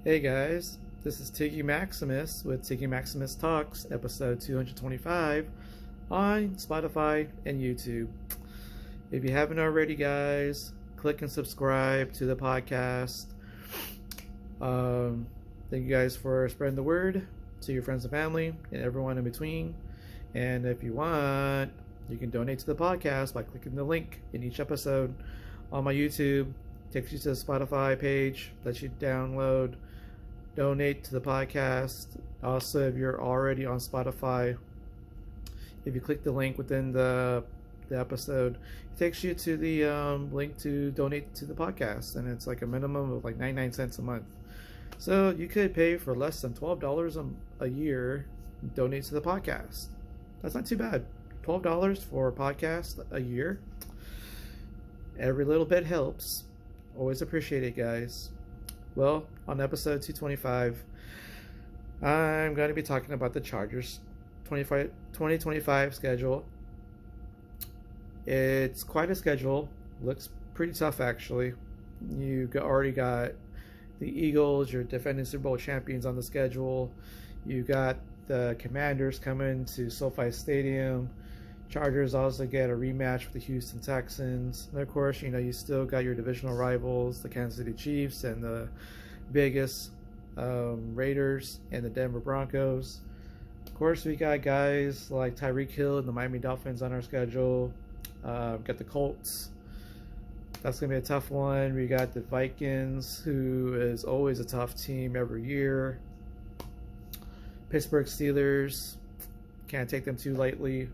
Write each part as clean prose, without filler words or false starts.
Hey guys, this is Tiggy Maximus with Tiggy Maximus Talks, episode 225 on Spotify and YouTube. If you haven't already, guys, click and subscribe to the podcast. Thank you guys for spreading the word to your friends and family and everyone in between. And if you want, you can donate to the podcast by clicking the link in each episode on my YouTube. Takes you to the Spotify page, lets you download, donate to the podcast. Also, if you're already on Spotify, if you click the link within the episode, it takes you to the link to donate to the podcast, and it's like a minimum of like 99 cents a month. So you could pay for less than $12 a year, donate to the podcast. That's not too bad. $12 for a podcast a year. Every little bit helps. Always appreciate it, guys. Well, on episode 225, I'm going to be talking about the Chargers 2025 schedule. It's quite a schedule. Looks pretty tough, actually. You already got the Eagles, your defending Super Bowl champions, on the schedule. You got the Commanders coming to SoFi Stadium. Chargers also get a rematch with the Houston Texans. And of course, you still got your divisional rivals, the Kansas City Chiefs and the Vegas Raiders and the Denver Broncos. Of course, we got guys like Tyreek Hill and the Miami Dolphins on our schedule. Got the Colts. That's going to be a tough one. We got the Vikings, who is always a tough team every year. Pittsburgh Steelers. Can't take them too lightly.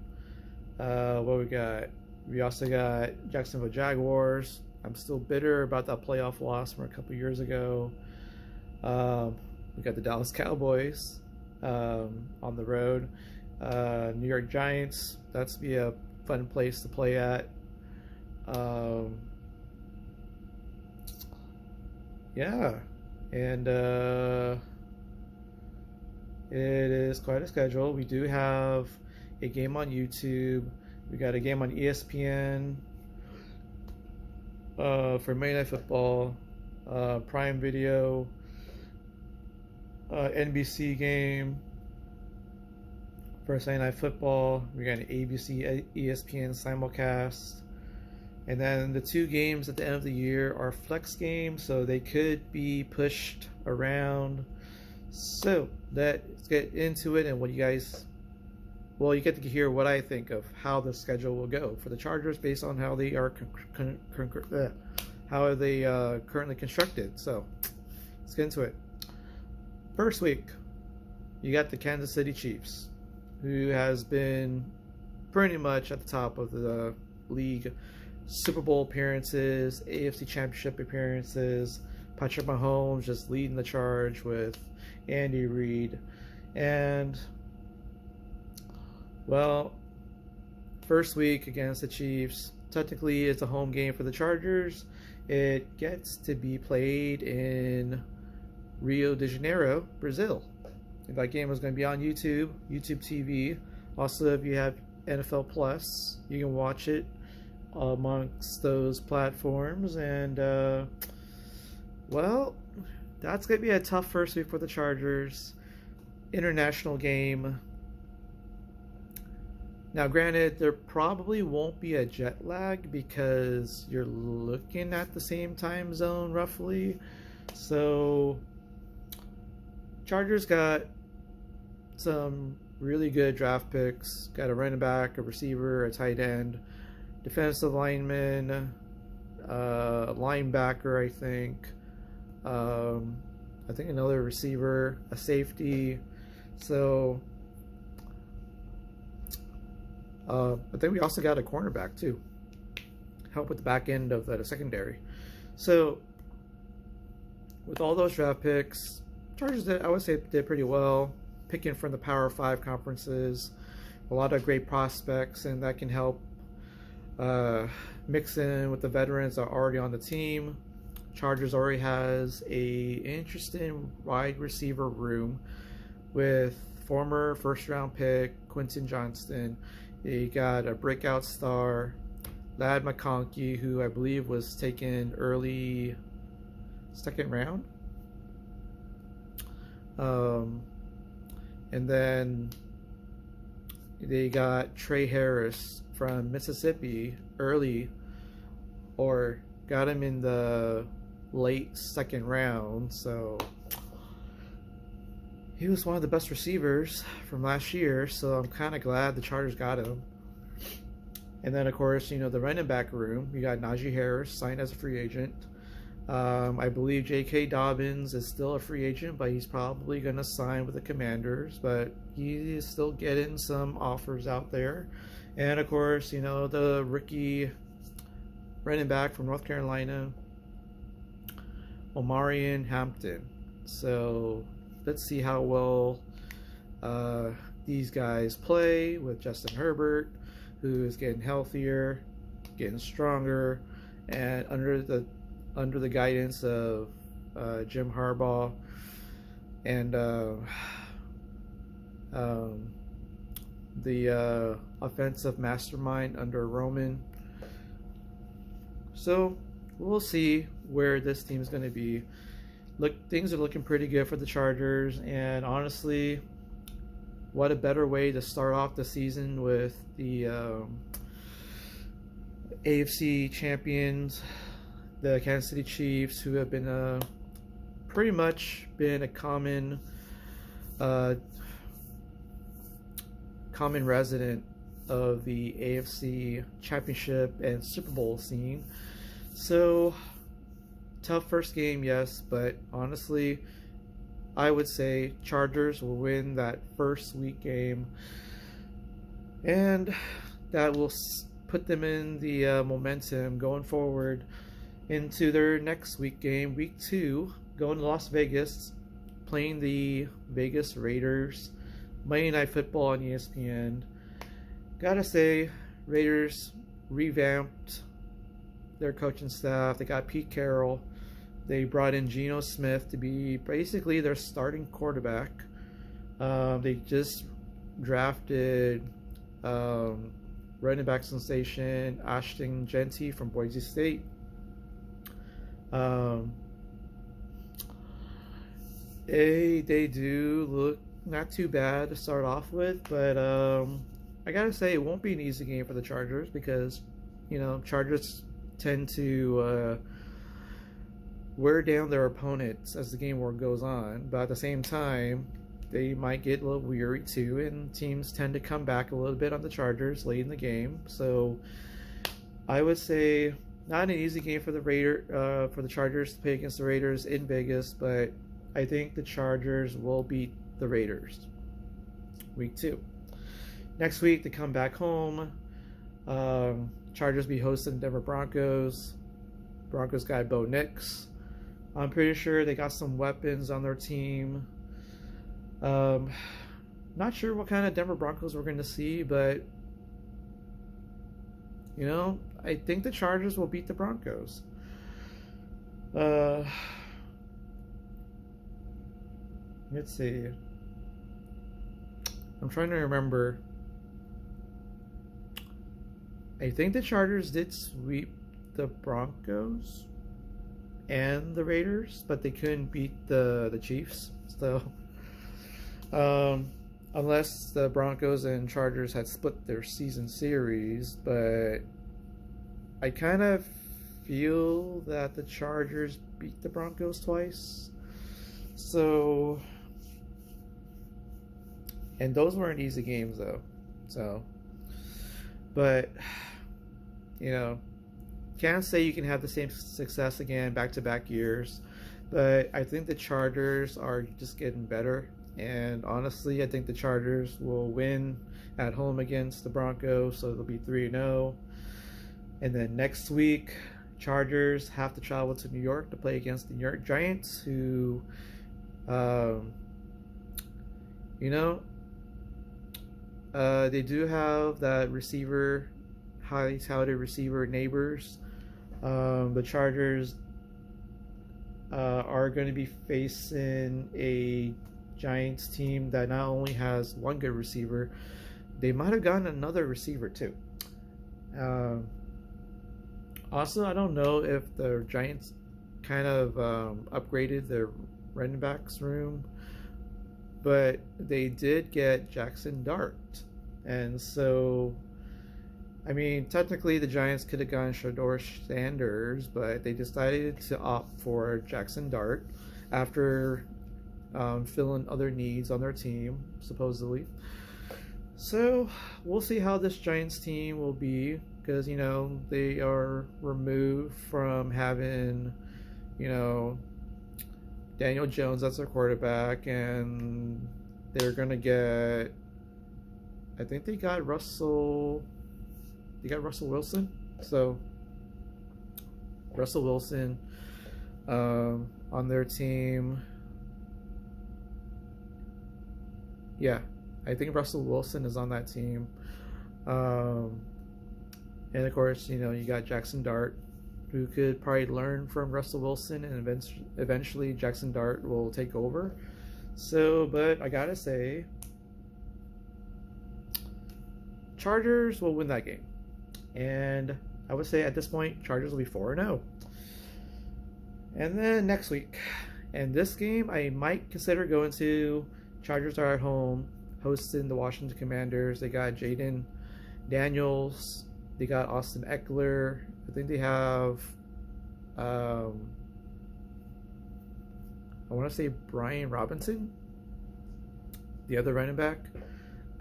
What we got? We also got Jacksonville Jaguars. I'm still bitter about that playoff loss from a couple years ago. We got the Dallas Cowboys on the road. New York Giants. That's be a fun place to play at. Yeah, and it is quite a schedule. We do have a game on YouTube. We got a game on ESPN for Monday Night Football, Prime Video, NBC game for Sunday Night Football. We got an ABC ESPN simulcast. And then the two games at the end of the year are flex games, so they could be pushed around. So let's get into it, and what you guys... Well, you get to hear what I think of how the schedule will go for the Chargers based on how they are currently constructed. So let's get into it. First week, you got the Kansas City Chiefs, who has been pretty much at the top of the league. Super Bowl appearances, AFC Championship appearances. Patrick Mahomes just leading the charge with Andy Reid. And well, first week against the Chiefs. Technically, it's a home game for the Chargers. It gets to be played in Rio de Janeiro, Brazil. And that game is going to be on YouTube TV. Also, if you have NFL Plus, you can watch it amongst those platforms. And, well, that's going to be a tough first week for the Chargers. International game. Now, granted, there probably won't be a jet lag because you're looking at the same time zone roughly. So, Chargers got some really good draft picks. Got a running back, a receiver, a tight end, defensive lineman, linebacker, I think. I think another receiver, a safety. So... I think we also got a cornerback too. Help with the back end of the secondary. So with all those draft picks, Chargers I would say did pretty well, picking from the Power 5 conferences. A lot of great prospects, and that can help mix in with the veterans that are already on the team. Chargers already has a interesting wide receiver room with former first-round pick Quentin Johnston. You got a breakout star, Ladd McConkey, who I believe was taken early second round. Um, and then they got Trey Harris from Mississippi early, or got him in the late second round. So he was one of the best receivers from last year. So I'm kind of glad the Chargers got him. And then, of course, you know, the running back room, you got Najee Harris signed as a free agent. I believe J.K. Dobbins is still a free agent, but he's probably going to sign with the Commanders. But he is still getting some offers out there. And, of course, you know, the rookie running back from North Carolina, Omarion Hampton. So let's see how well these guys play with Justin Herbert, who is getting healthier, getting stronger, and under the guidance of Jim Harbaugh and the offensive mastermind under Roman. So we'll see where this team is going to be. Look, things are looking pretty good for the Chargers, and honestly, what a better way to start off the season with the AFC champions, the Kansas City Chiefs, who have been pretty much been a common resident of the AFC Championship and Super Bowl scene. So tough first game, yes, but honestly, I would say Chargers will win that first week game, and that will put them in the momentum going forward into their next week game, week 2, going to Las Vegas, playing the Vegas Raiders, Monday Night Football on ESPN. Gotta say, Raiders revamped their coaching staff. They got Pete Carroll. They brought in Geno Smith to be basically their starting quarterback. They just drafted running back sensation Ashton Genty from Boise State. They do look not too bad to start off with, but I gotta say it won't be an easy game for the Chargers because, you know, Chargers tend to wear down their opponents as the game goes on, but at the same time, they might get a little weary too, and teams tend to come back a little bit on the Chargers late in the game. So I would say not an easy game for the Chargers to play against the Raiders in Vegas, but I think the Chargers will beat the Raiders week 2. Next week they come back home. Chargers be hosting Denver Broncos. Broncos got Bo Nix. I'm pretty sure they got some weapons on their team. Not sure what kind of Denver Broncos we're going to see, but you know, I think the Chargers will beat the Broncos. Let's see. I'm trying to remember. I think the Chargers did sweep the Broncos and the Raiders, but they couldn't beat the Chiefs. So, unless the Broncos and Chargers had split their season series, but I kind of feel that the Chargers beat the Broncos twice. So, and those weren't easy games though. So, but you know, can't say you can have the same success again back-to-back years, but I think the Chargers are just getting better, and honestly I think the Chargers will win at home against the Broncos, so they'll be 3-0. And then next week Chargers have to travel to New York to play against the New York Giants, who you know, they do have that receiver, highly touted receiver, Neighbors. The Chargers are going to be facing a Giants team that not only has one good receiver, they might have gotten another receiver too. Also, I don't know if the Giants kind of upgraded their running backs room but they did get Jackson Dart. And so, I mean, technically the Giants could have gone Shador Sanders, but they decided to opt for Jackson Dart after filling other needs on their team, supposedly. So we'll see how this Giants team will be, because, you know, they are removed from having, you know, Daniel Jones as their quarterback, and they're going to get, I think they got Russell Wilson. So Russell Wilson on their team. Yeah, I think Russell Wilson is on that team. And of course, you know, you got Jackson Dart, who could probably learn from Russell Wilson, and eventually Jackson Dart will take over. So, but I gotta say, Chargers will win that game. And I would say at this point, Chargers will be 4-0. And then next week, and this game I might consider going to. Chargers are at home, hosting the Washington Commanders. They got Jaden Daniels. They got Austin Eckler. I think they have, I want to say Brian Robinson, the other running back.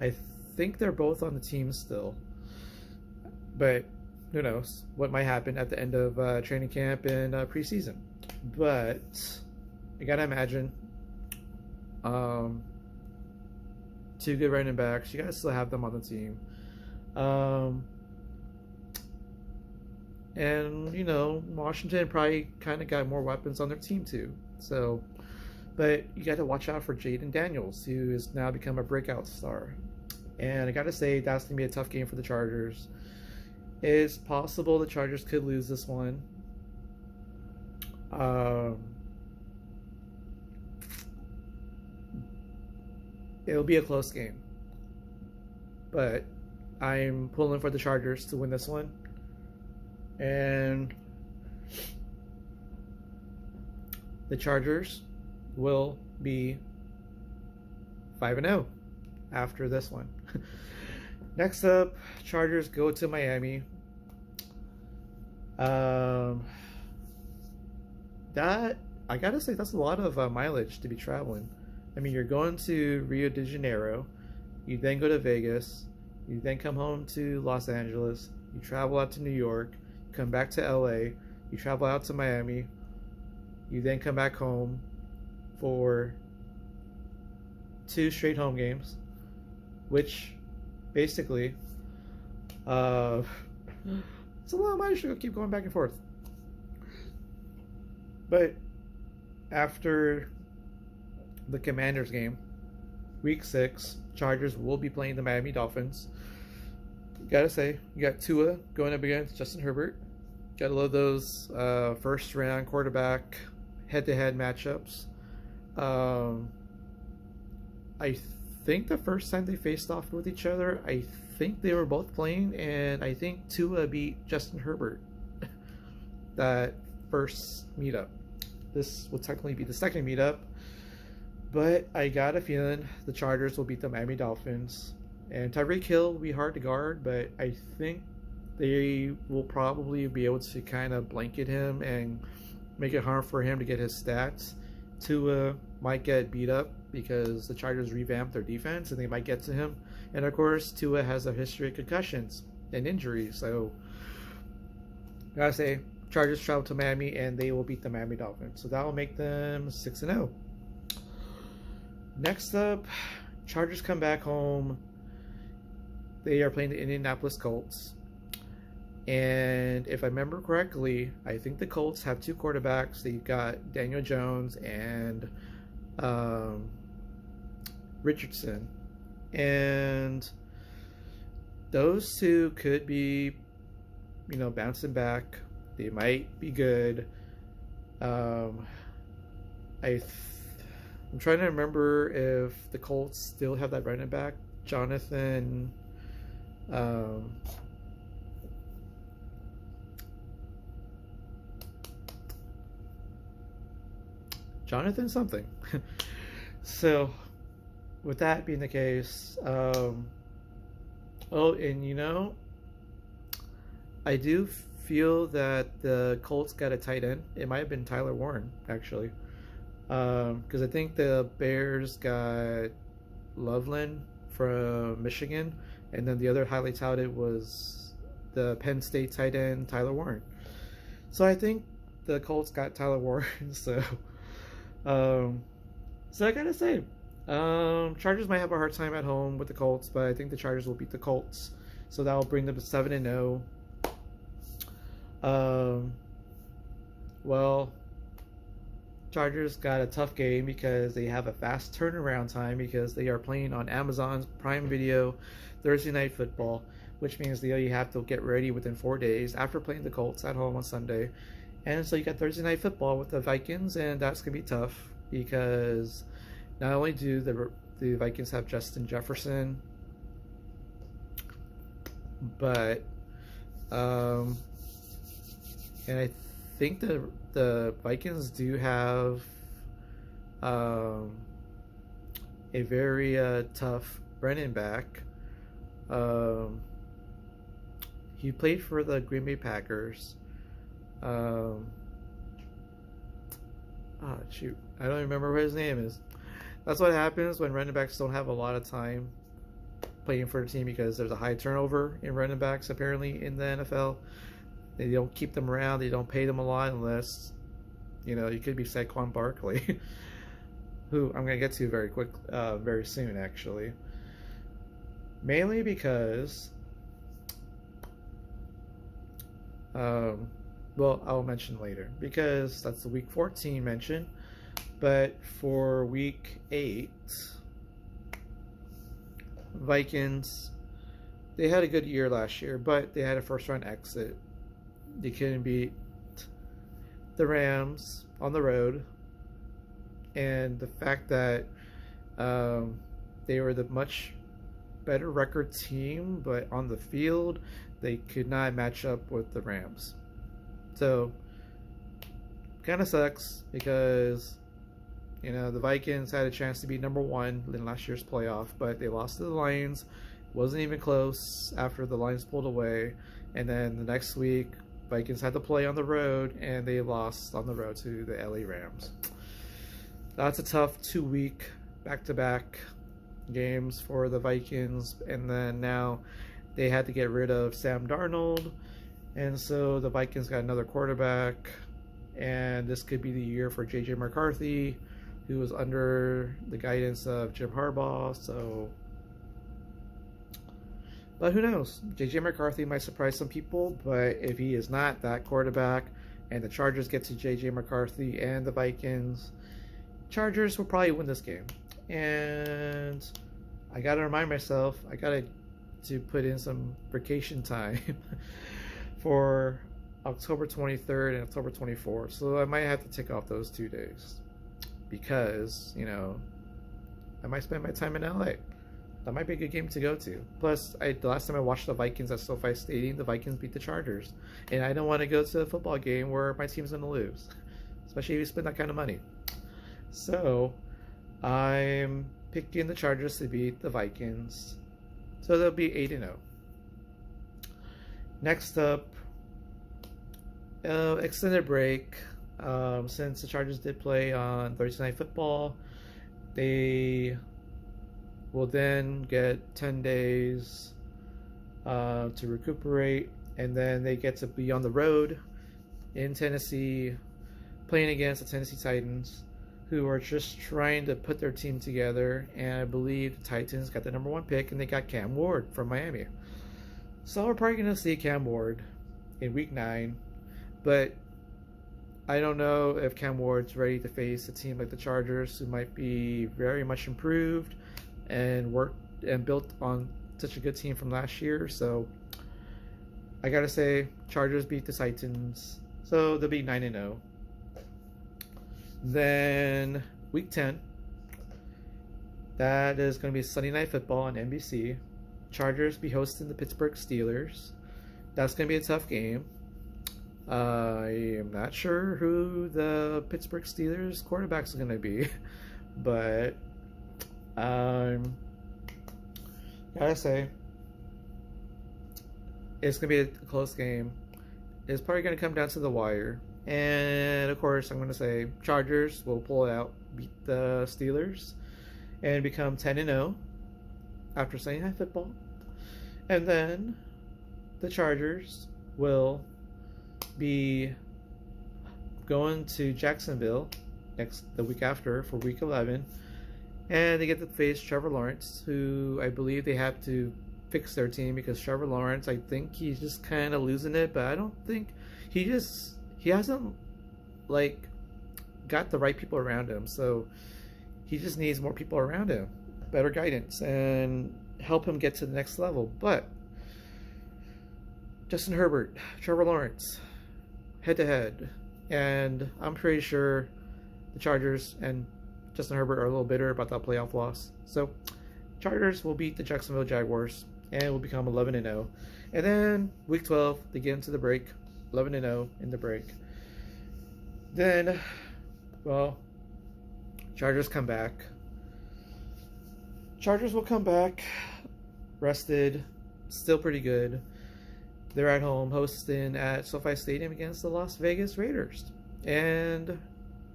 I think they're both on the team still. But who knows what might happen at the end of training camp and preseason. But I got to imagine two good running backs. You got to still have them on the team. And, you know, Washington probably kind of got more weapons on their team too. So, but you got to watch out for Jaden Daniels, who has now become a breakout star. And I got to say, that's going to be a tough game for the Chargers. It's possible the Chargers could lose this one. It'll be a close game. But I'm pulling for the Chargers to win this one. And the Chargers will be 5-0 after this one. Next up, Chargers go to Miami. That, I gotta say, that's a lot of mileage to be traveling. I mean, you're going to Rio de Janeiro, you then go to Vegas, you then come home to Los Angeles, you travel out to New York, come back to LA, you travel out to Miami, you then come back home for 2 straight home games, which basically it's a lot of mileage to keep going back and forth. But after the Commanders game, week 6, Chargers will be playing the Miami Dolphins. Gotta say, you got Tua going up against Justin Herbert. Gotta love those first round quarterback head-to-head matchups. I think the first time they faced off with each other, I think they were both playing, and I think Tua beat Justin Herbert that first meetup. This will technically be the second meetup, but I got a feeling the Chargers will beat the Miami Dolphins. And Tyreek Hill will be hard to guard, but I think they will probably be able to kind of blanket him and make it hard for him to get his stats. Tua might get beat up because the Chargers revamped their defense and they might get to him. And of course, Tua has a history of concussions and injuries. So, I gotta say, Chargers travel to Miami and they will beat the Miami Dolphins. So that will make them 6-0. Next up, Chargers come back home. They are playing the Indianapolis Colts. And if I remember correctly, I think the Colts have 2 quarterbacks. They've got Daniel Jones and Richardson. And those 2 could be, you know, bouncing back. They might be good. I'm trying to remember if the Colts still have that running back, Jonathan something. So with that being the case, oh, and I do feel that the Colts got a tight end. It might have been Tyler Warren, actually. Because I think the Bears got Loveland from Michigan, and then the other highly touted was the Penn State tight end Tyler Warren. So I think the Colts got Tyler Warren. Um, so I gotta say, Chargers might have a hard time at home with the Colts, but I think the Chargers will beat the Colts, so that will bring them to 7-0. Well, Chargers got a tough game because they have a fast turnaround time because they are playing on Amazon's Prime Video Thursday Night Football, which means you have to get ready within 4 days after playing the Colts at home on Sunday. And so you got Thursday Night Football with the Vikings, and that's going to be tough because not only do the Vikings have Justin Jefferson, but and I think the Vikings do have a very tough running back. He played for the Green Bay Packers. Shoot, I don't remember what his name is. That's what happens when running backs don't have a lot of time playing for the team because there's a high turnover in running backs apparently in the NFL. They don't keep them around. They don't pay them a lot unless, you could be Saquon Barkley, who I'm going to get to very soon actually. Mainly because, well, I'll mention later because that's the week 14 mention. But for week 8, Vikings, they had a good year last year, but they had a first round exit. They couldn't beat the Rams on the road, and the fact that they were the much better record team, but on the field they could not match up with the Rams. So kind of sucks because the Vikings had a chance to be number 1 in last year's playoff, but they lost to the Lions. Wasn't even close after the Lions pulled away, and then the next week Vikings had to play on the road, and they lost on the road to the LA Rams. That's a tough 2-week back-to-back games for the Vikings, and then now they had to get rid of Sam Darnold, and so the Vikings got another quarterback, and this could be the year for J.J. McCarthy, who was under the guidance of Jim Harbaugh. But who knows? J.J. McCarthy might surprise some people, but if he is not that quarterback and the Chargers get to J.J. McCarthy and the Vikings, Chargers will probably win this game. And I got to remind myself, I got to put in some vacation time for October 23rd and October 24th. So I might have to take off those 2 days because, I might spend my time in LA. That might be a good game to go to. Plus, the last time I watched the Vikings at SoFi Stadium, the Vikings beat the Chargers. And I don't want to go to a football game where my team's going to lose, especially if you spend that kind of money. So, I'm picking the Chargers to beat the Vikings. So, they'll be 8-0. Next up, extended break. Since the Chargers did play on Thursday Night Football, they will then get 10 days to recuperate, and then they get to be on the road in Tennessee playing against the Tennessee Titans, who are just trying to put their team together. And I believe the Titans got the number 1 pick, and they got Cam Ward from Miami. So we're probably going to see Cam Ward in week 9, but I don't know if Cam Ward's ready to face a team like the Chargers, who might be very much improved and worked and built on such a good team from last year. So I gotta say, Chargers beat the Titans, so they'll be 9-0. Then week 10, that is going to be Sunday Night Football on NBC. Chargers be hosting the Pittsburgh Steelers. That's going to be a tough game. I am not sure who the Pittsburgh Steelers quarterback's going to be, but Gotta say, it's gonna be a close game. It's probably gonna come down to the wire, and of course, I'm gonna say Chargers will pull it out, beat the Steelers, and become 10-0 after Sunday Night Football, and then the Chargers will be going to Jacksonville the week after for Week 11, and they get to face Trevor Lawrence, who I believe they have to fix their team because Trevor Lawrence, I think he's just kind of losing it, but I don't think he hasn't like got the right people around him, so he just needs more people around him, better guidance, and help him get to the next level. But Justin Herbert, Trevor Lawrence, head to head, and I'm pretty sure the Chargers and Justin Herbert are a little bitter about that playoff loss. So Chargers will beat the Jacksonville Jaguars and will become 11-0. And then week 12, they get into the break, 11-0 in the break. Then, well, Chargers come back. Chargers will come back rested, still pretty good. They're at home hosting at SoFi Stadium against the Las Vegas Raiders. And,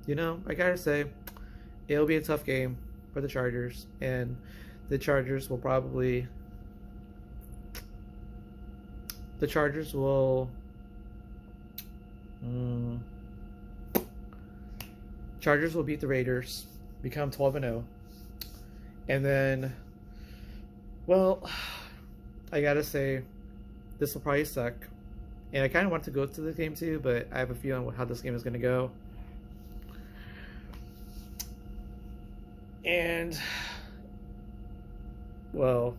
you know, I gotta say, it'll be a tough game for the Chargers. And the Chargers will probably... The Chargers will... Chargers will beat the Raiders, become 12-0. And then, well, I gotta say, this will probably suck. And I kind of want to go to the game too, but I have a feeling how this game is going to go. And, well,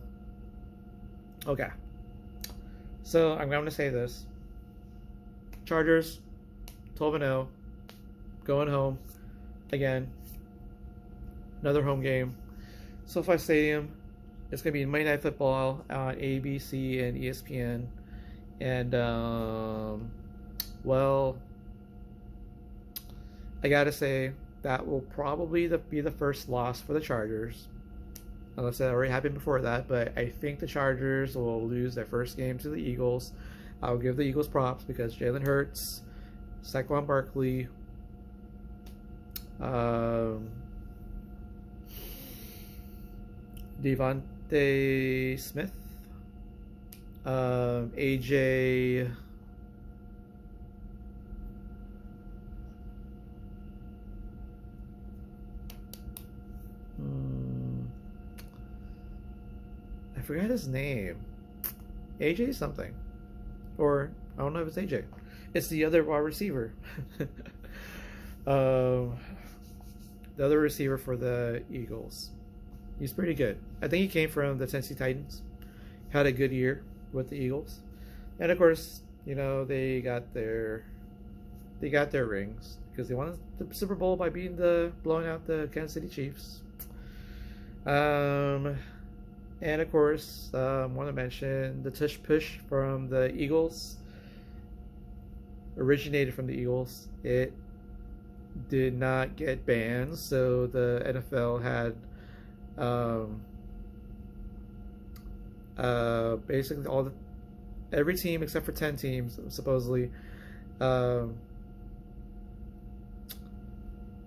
okay. So I'm going to say this. Chargers, 12-0, going home again. Another home game. SoFi Stadium. It's going to be Monday Night Football on ABC and ESPN. And, well, I got to say, that will probably be the first loss for the Chargers. Unless it already happened before that. But I think the Chargers will lose their first game to the Eagles. I'll give the Eagles props because Jalen Hurts, Saquon Barkley, Devontae Smith, AJ, I forgot his name. AJ something, or I don't know if it's AJ. It's the other wide receiver. The other receiver for the Eagles. He's pretty good. I think he came from the Tennessee Titans. Had a good year with the Eagles. And of course, you know, they got their rings because they won the Super Bowl by blowing out the Kansas City Chiefs. And of course, want to mention the tush push from the Eagles. Originated from the Eagles. It did not get banned, so the NFL had basically every team except for 10 teams supposedly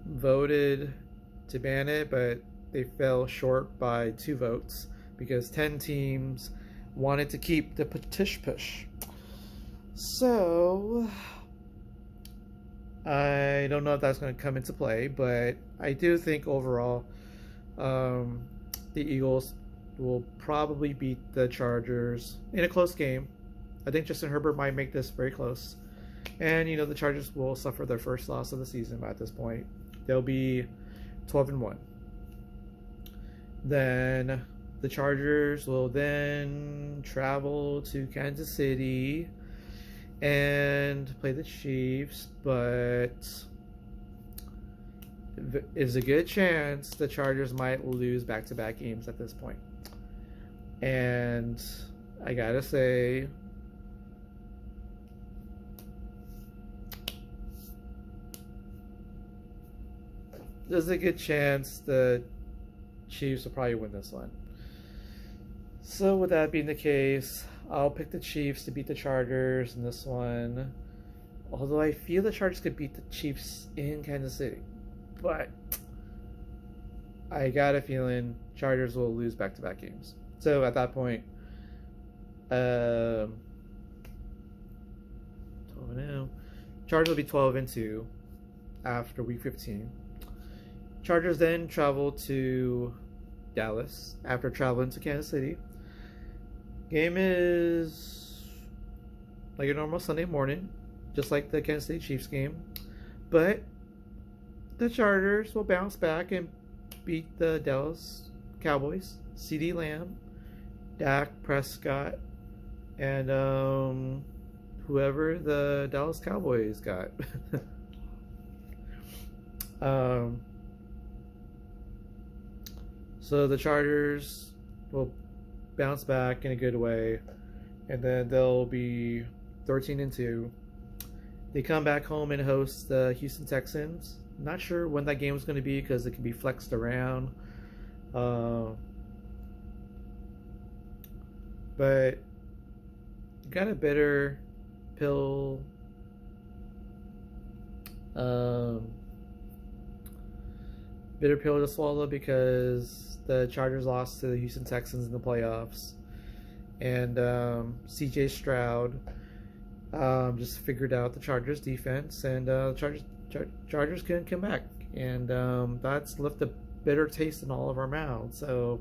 voted to ban it, but they fell short by 2 votes because 10 teams wanted to keep the tush push. So I don't know if that's going to come into play, but I do think overall the Eagles will probably beat the Chargers in a close game. I think Justin Herbert might make this very close. And, you know, the Chargers will suffer their first loss of the season at this point. They'll be 12-1. Then the Chargers will then travel to Kansas City and play the Chiefs, but there's a good chance the Chargers might lose back-to-back games at this point. And I gotta say, there's a good chance the Chiefs will probably win this one. So with that being the case, I'll pick the Chiefs to beat the Chargers in this one. Although I feel the Chargers could beat the Chiefs in Kansas City. But I got a feeling Chargers will lose back-to-back games. So at that point, 12-0. Chargers will be 12-2 after week 15. Chargers then travel to Dallas after traveling to Kansas City. Game is like a normal Sunday morning, just like the Kansas City Chiefs game. But the Chargers will bounce back and beat the Dallas Cowboys. CeeDee Lamb, Dak Prescott, and whoever the Dallas Cowboys got. So the Chargers will bounce back in a good way, and then they'll be 13-2. They come back home and host the Houston Texans. Not sure when that game is going to be because it can be flexed around. But got a bitter pill. Bitter pill to swallow because the Chargers lost to the Houston Texans in the playoffs, and CJ Stroud just figured out the Chargers defense, and Chargers couldn't come back, and that's left a bitter taste in all of our mouths. So,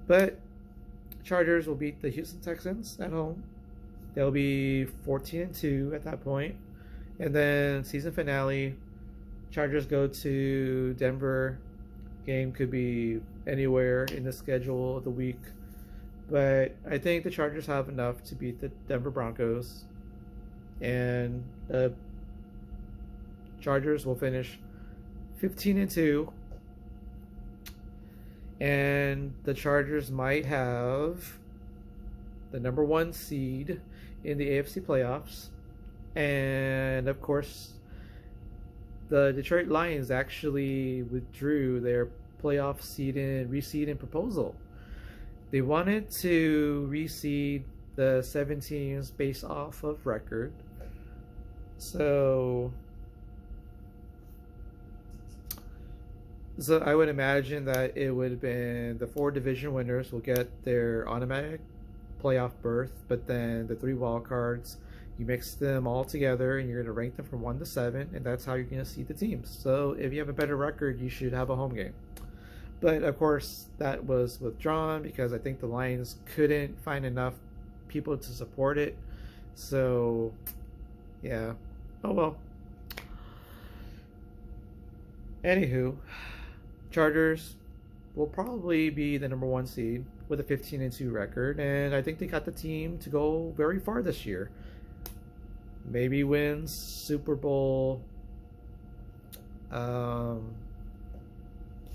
but Chargers will beat the Houston Texans at home. They'll be 14-2 at that point, and then season finale. Chargers go to Denver. Game could be anywhere in the schedule of the week, but I think the Chargers have enough to beat the Denver Broncos, and the Chargers will finish 15-2, and the Chargers might have the number 1 seed in the AFC playoffs, and of course the Detroit Lions actually withdrew their playoff reseeding proposal. They wanted to reseed the 7 teams based off of record. So I would imagine that it would have been the 4 division winners will get their automatic playoff berth, but then the 3 wild cards, you mix them all together and you're going to rank them from 1 to 7, and that's how you're going to seed the teams. So if you have a better record, you should have a home game. But of course, that was withdrawn because I think the Lions couldn't find enough people to support it. So, yeah. Oh well. Anywho, Chargers will probably be the number 1 seed with a 15-2 record, and I think they got the team to go very far this year. Maybe wins Super Bowl.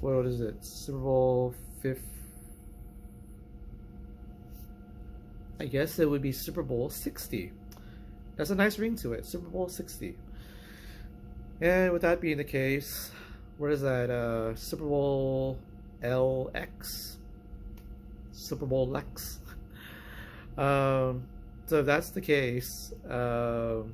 What is it? Super Bowl 5. I guess it would be Super Bowl 60. That's a nice ring to it. Super Bowl 60. And with that being the case, what is that? Super Bowl LX? Super Bowl Lex? So if that's the case, Super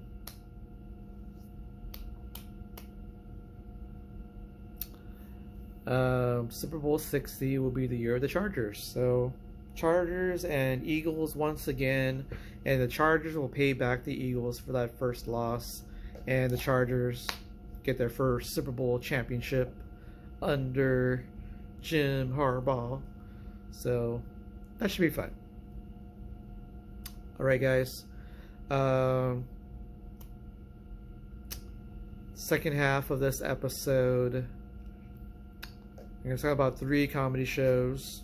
Bowl 60 will be the year of the Chargers. So Chargers and Eagles once again, and the Chargers will pay back the Eagles for that first loss, and the Chargers get their first Super Bowl championship under Jim Harbaugh. So that should be fun. Alright guys, second half of this episode, I'm going to talk about 3 comedy shows.